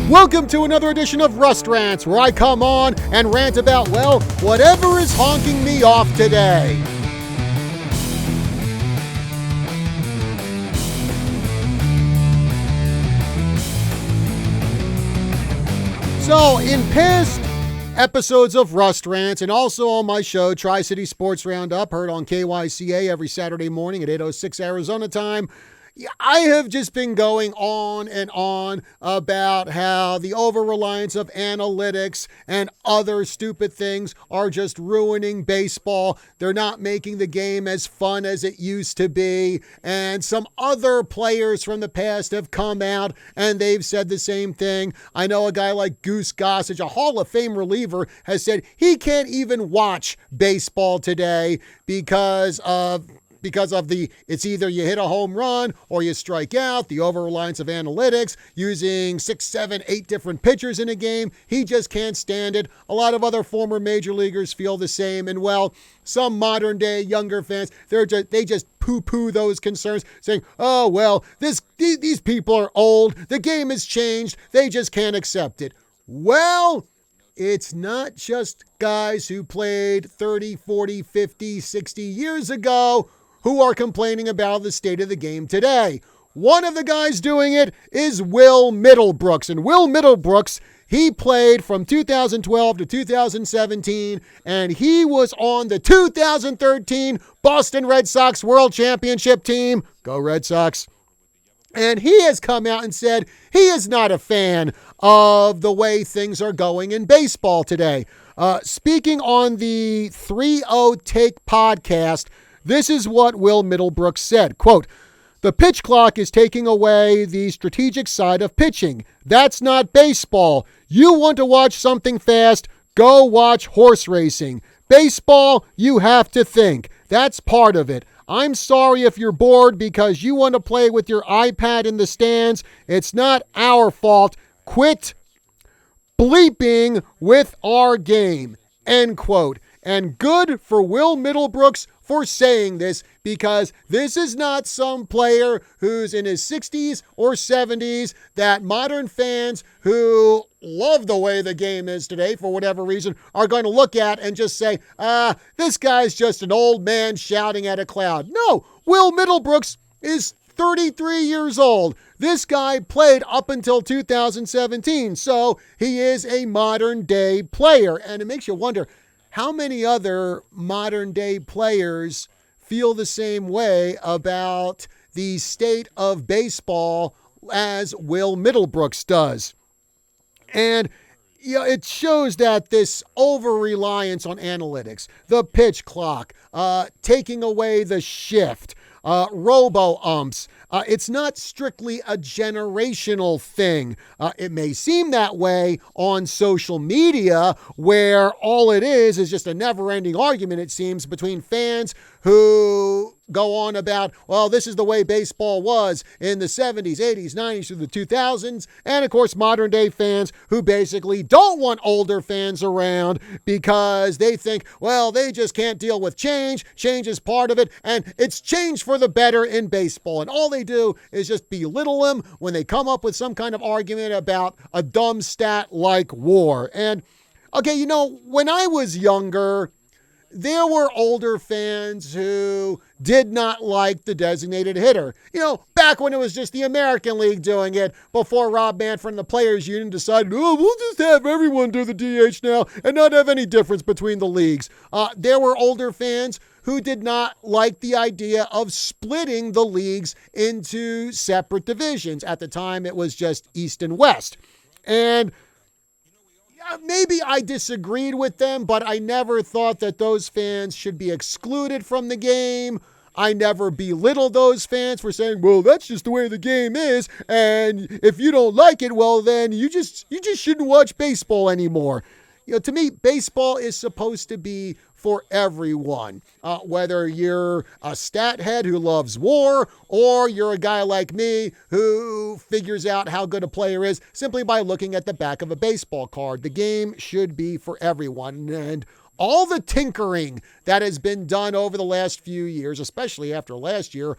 Welcome to another edition of Rust Rants, where I come on and rant about, well, whatever is honking me off today. So, in past episodes of Rust Rants, and also on my show, Tri-City Sports Roundup, heard on KYCA every Saturday morning at 8:06 Arizona time, I have just been going on and on about how the over-reliance of analytics and other stupid things are just ruining baseball. They're not making the game as fun as it used to be. And some other players from the past have come out and they've said the same thing. I know a guy like Goose Gossage, a Hall of Fame reliever, has said he can't even watch baseball today because of it's either you hit a home run or you strike out, the over-reliance of analytics, using 6, 7, 8 different pitchers in a game. He just can't stand it. A lot of other former major leaguers feel the same. And well, some modern day younger fans, they just poo-poo those concerns, saying, oh, well, these people are old. The game has changed. They just can't accept it. Well, it's not just guys who played 30, 40, 50, 60 years ago who are complaining about the state of the game today. One of the guys doing it is Will Middlebrooks. And Will Middlebrooks, he played from 2012 to 2017, and he was on the 2013 Boston Red Sox World Championship team. Go Red Sox. And he has come out and said he is not a fan of the way things are going in baseball today. Speaking on the 3-0 Take podcast, this is what Will Middlebrooks said, quote, "The pitch clock is taking away the strategic side of pitching. That's not baseball. You want to watch something fast, go watch horse racing. Baseball, you have to think. That's part of it. I'm sorry if you're bored because you want to play with your iPad in the stands. It's not our fault. Quit bleeping with our game," end quote. And good for Will Middlebrooks for saying this, because this is not some player who's in his 60s or 70s that modern fans who love the way the game is today for whatever reason are going to look at and just say, this guy's just an old man shouting at a cloud. No, Will Middlebrooks is 33 years old. This guy played up until 2017, so he is a modern day player. And it makes you wonder, how many other modern day players feel the same way about the state of baseball as Will Middlebrooks does? And it shows that this over-reliance on analytics, the pitch clock, taking away the shift, robo-umps, it's not strictly a generational thing. It may seem that way on social media, where all it is just a never-ending argument, it seems, between fans who go on about, well, this is the way baseball was in the 70s, 80s, 90s, through the 2000s, and of course modern day fans who basically don't want older fans around because they think, well, they just can't deal with change. Change is part of it, and it's change for the better in baseball. And all they do is just belittle them when they come up with some kind of argument about a dumb stat like WAR. And okay, when I was younger, there were older fans who did not like the designated hitter. Back when it was just the American League doing it, before Rob Manfred and the Players Union decided, we'll just have everyone do the DH now and not have any difference between the leagues. There were older fans who did not like the idea of splitting the leagues into separate divisions. At the time, it was just East and West. And maybe I disagreed with them, but I never thought that those fans should be excluded from the game. I never belittled those fans for saying, well, that's just the way the game is, and if you don't like it, well, then you just shouldn't watch baseball anymore. To me, baseball is supposed to be for everyone, whether you're a stat head who loves WAR or you're a guy like me who figures out how good a player is simply by looking at the back of a baseball card. The game should be for everyone. And all the tinkering that has been done over the last few years, especially after last year,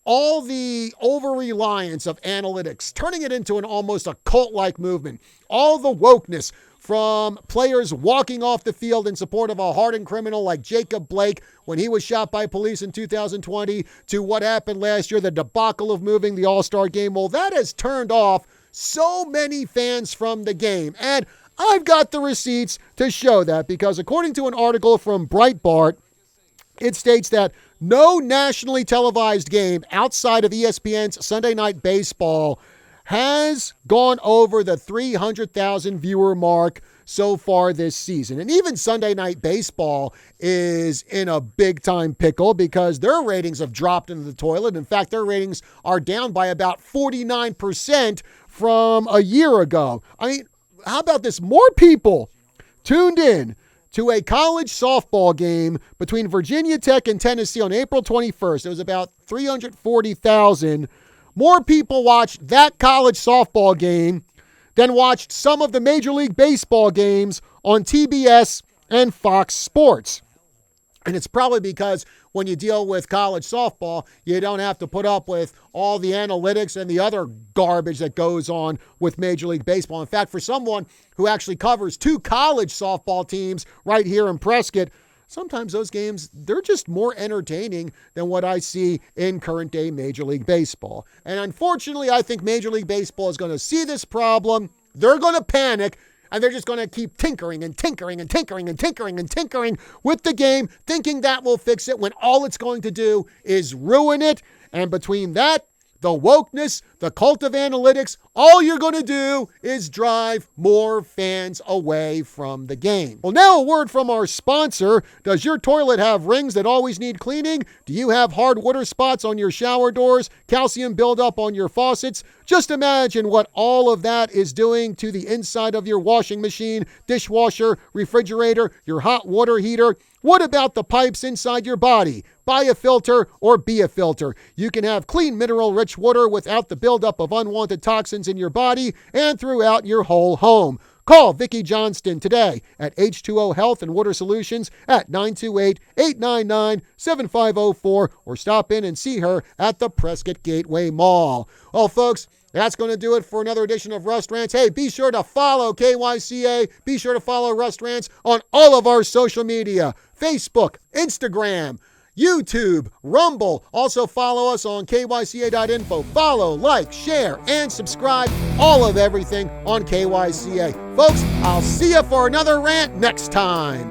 all the over-reliance of analytics, turning it into an almost a cult-like movement, all the wokeness from players walking off the field in support of a hardened criminal like Jacob Blake when he was shot by police in 2020, to what happened last year, the debacle of moving the All-Star game. Well, that has turned off so many fans from the game. And I've got the receipts to show that, because according to an article from Breitbart, it states that no nationally televised game outside of ESPN's Sunday Night Baseball has gone over the 300,000 viewer mark so far this season. And even Sunday Night Baseball is in a big time pickle because their ratings have dropped into the toilet. In fact, their ratings are down by about 49% from a year ago. I mean, how about this? More people tuned in to a college softball game between Virginia Tech and Tennessee on April 21st. It was about 340,000. More people watched that college softball game than watched some of the Major League Baseball games on TBS and Fox Sports. And it's probably because when you deal with college softball, you don't have to put up with all the analytics and the other garbage that goes on with Major League Baseball. In fact, for someone who actually covers 2 college softball teams right here in Prescott, sometimes those games, they're just more entertaining than what I see in current day Major League Baseball. And unfortunately, I think Major League Baseball is going to see this problem. They're going to panic, and they're just going to keep tinkering and tinkering and tinkering and tinkering and tinkering with the game, thinking that will fix it when all it's going to do is ruin it. And between that, the wokeness, the cult of analytics, all you're going to do is drive more fans away from the game. Well, now a word from our sponsor. Does your toilet have rings that always need cleaning? Do you have hard water spots on your shower doors? Calcium buildup on your faucets? Just imagine what all of that is doing to the inside of your washing machine, dishwasher, refrigerator, your hot water heater. What about the pipes inside your body? Buy a filter or be a filter. You can have clean, mineral-rich water without the buildup of unwanted toxins in your body and throughout your whole home. Call Vicki Johnston today at H2O Health and Water Solutions at 928-899-7504 or stop in and see her at the Prescott Gateway Mall. Well, folks, that's going to do it for another edition of Rust Rants. Hey, be sure to follow KYCA. Be sure to follow Rust Rants on all of our social media. Facebook, Instagram, YouTube, Rumble. Also follow us on KYCA.info. Follow, like, share, and subscribe. All of everything on KYCA. Folks, I'll see you for another rant next time.